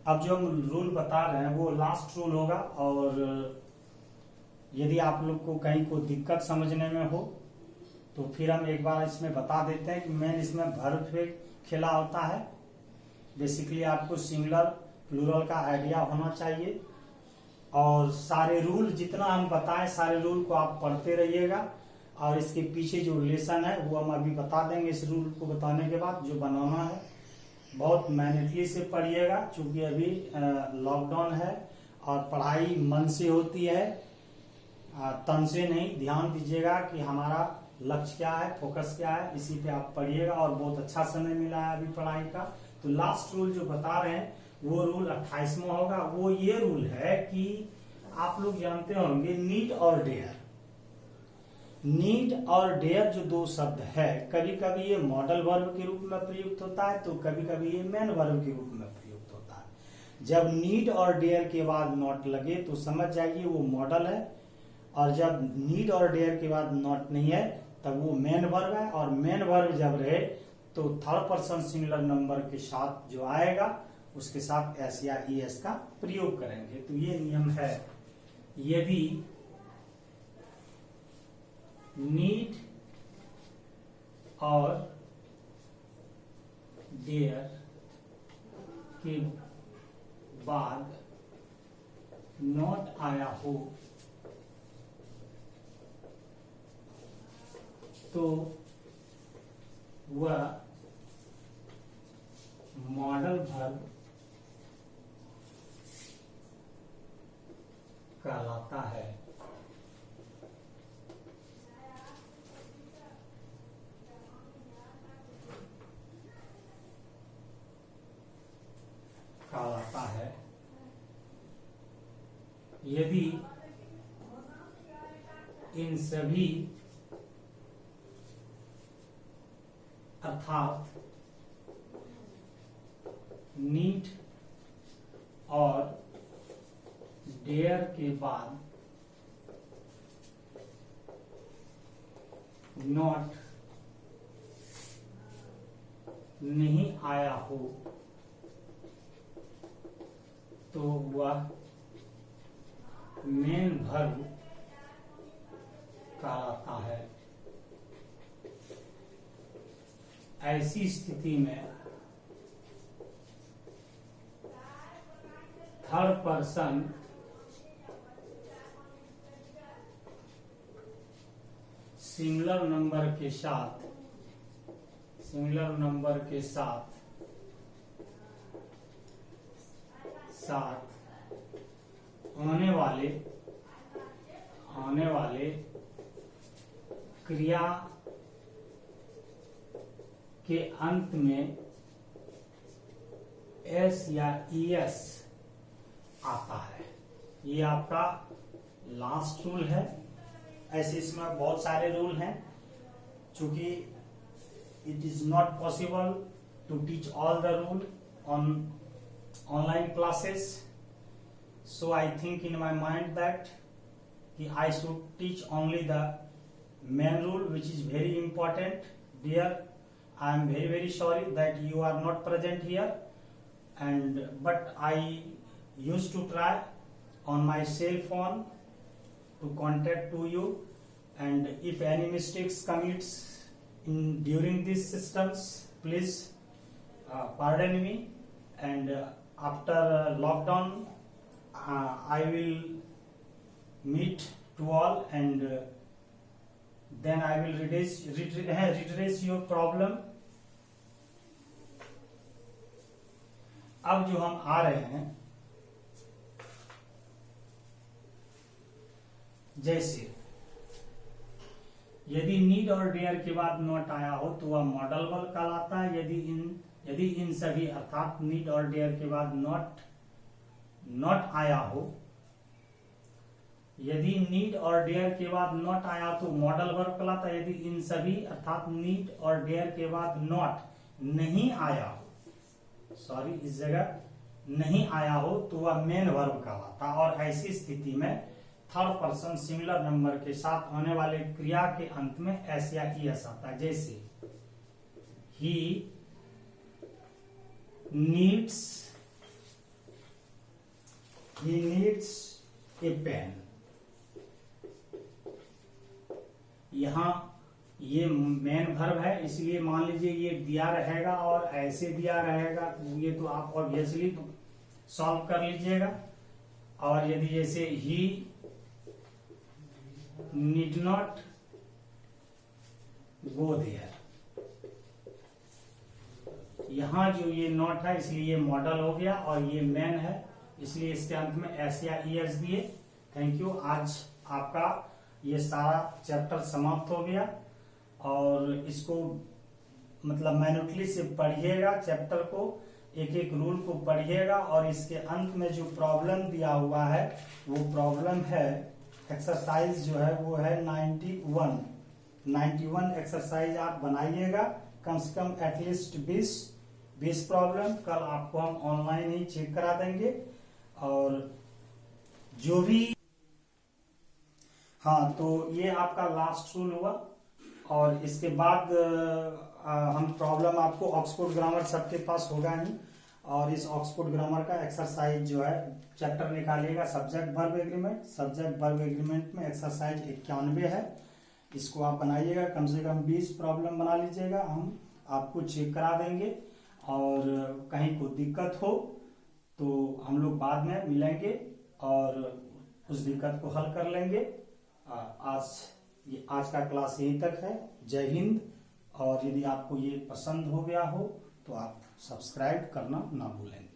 अब जो हम रूल बता रहे हैं वो लास्ट रूल होगा, और यदि आप लोग को कहीं को दिक्कत समझने में हो तो फिर हम एक बार इसमें बता देते हैं कि मेन इसमें वर्ब पे खेला होता है। बेसिकली आपको सिंगुलर प्लूरल का आइडिया होना चाहिए, और सारे रूल जितना हम बताएं सारे रूल को आप पढ़ते रहिएगा, और इसके पीछे जो रिलेशन है वो हम अभी बता देंगे। इस रूल को बताने के बाद जो बनाना है बहुत मेहनती से पढ़िएगा, क्योंकि अभी लॉकडाउन है और पढ़ाई मन से होती है, तन से नहीं। ध्यान दीजिएगा कि हमारा लक्ष्य क्या है, फोकस क्या है, इसी पे आप पढ़िएगा। और बहुत अच्छा समय मिला है अभी पढ़ाई का। तो लास्ट रूल जो बता रहे हैं वो रूल 28वां होगा। वो ये रूल है कि आप लोग जानते होंगे नीड और डेयर। नीड और डेयर जो दो शब्द है, कभी कभी ये मॉडल वर्ब के रूप में प्रयुक्त होता है, तो कभी कभी ये मेन वर्ब के रूप में प्रयुक्त होता है। जब नीड और डेयर के बाद नॉट लगे तो समझ जाइए वो मॉडल है, और जब नीड और डेयर के बाद नॉट नहीं है तब वो मेन वर्ब है। और मेन वर्ब जब रहे तो थर्ड पर्सन सिंगुलर नंबर के साथ जो आएगा उसके साथ एस या ई एस का प्रयोग करेंगे। तो ये नियम है, यदि नीड और डेयर के बाद नॉट आया हो तो वह मॉडल वर्ब कहलाता है। यदि इन सभी अर्थात नीड और डेयर के बाद नॉट नहीं आया हो तो वह मेन वर्ब कहलाता है। ऐसी स्थिति में थर्ड पर्सन सिंगुलर नंबर के साथ आने वाले क्रिया के अंत में एस या ई एस आता है। ये आपका लास्ट रूल है। ऐसे इसमें बहुत सारे रूल हैं, चूंकि it is not possible to teach all the rule on online classes, so I think in my mind that I should teach only the main rule, which is very important. Dear, I am very sorry that you are not present here, but I used to try on my cell phone to contact to you, and if any mistakes commits during these systems, please pardon me, and after lockdown I will meet to all, and then I will redress your problem. अब जो हम आ रहे हैं, जैसे यदि need और dare के बाद नॉट आया हो तो वह मॉडल वर्ब कहलाता है। यदि इन सभी अर्थात नीड और डेयर के बाद नॉट आया हो, यदि नीड और डेयर के बाद नॉट आया तो मॉडल वर्ब कहलाता है। यदि इन सभी अर्थात नीड और डेयर के बाद नॉट नहीं आया हो, सॉरी इस जगह नहीं आया हो तो वह मेन वर्ब कहलाता है। और ऐसी स्थिति में थर्ड पर्सन सिंगुलर नंबर के साथ आने वाले क्रिया के अंत में एस या ई एस आता है। जैसे he needs he needs a pen. यहाँ ये मेन वर्ब है, इसलिए मान लीजिए ये दिया रहेगा और ऐसे दिया रहेगा, तो ये तो आप ऑब्वियसली सॉल्व कर लीजिएगा। और यदि जैसे ही नीड नॉट गो देयर, यहां जो ये नॉट है इसलिए ये मॉडल हो गया और ये मेन है, इसलिए इसके अंत में एस या ईएस दिए। Thank you. आज आपका ये सारा चैप्टर समाप्त हो गया और इसको मतलब मैन्युटली से पढ़िएगा, चैप्टर को एक एक रूल को पढ़िएगा और इसके अंत में जो प्रॉब्लम दिया हुआ है वो प्रॉब्लम है एक्सरसाइज जो है वो है 91 एक्सरसाइज आप बनाइएगा, कम से कम एटलीस्ट 20 प्रॉब्लम। कल आपको हम ऑनलाइन ही चेक करा देंगे और जो भी, हाँ तो ये आपका लास्ट रूल हुआ और इसके बाद हम प्रॉब्लम आपको ऑक्सफोर्ड ग्रामर सबके पास होगा ही और इस ऑक्सफोर्ड ग्रामर का एक्सरसाइज जो है चैप्टर निकालिएगा subject verb agreement. Subject verb agreement में एक्सरसाइज 91 है, इसको आप बनाइएगा, कम से कम 20 प्रॉब्लम बना लीजिएगा, हम आपको चेक करा देंगे और कहीं को दिक्कत हो तो हम लोग बाद में मिलेंगे और उस दिक्कत को हल कर लेंगे। आज का क्लास यहीं तक है। जय हिंद। और यदि आपको ये पसंद हो गया हो तो आप सब्सक्राइब करना ना भूलें।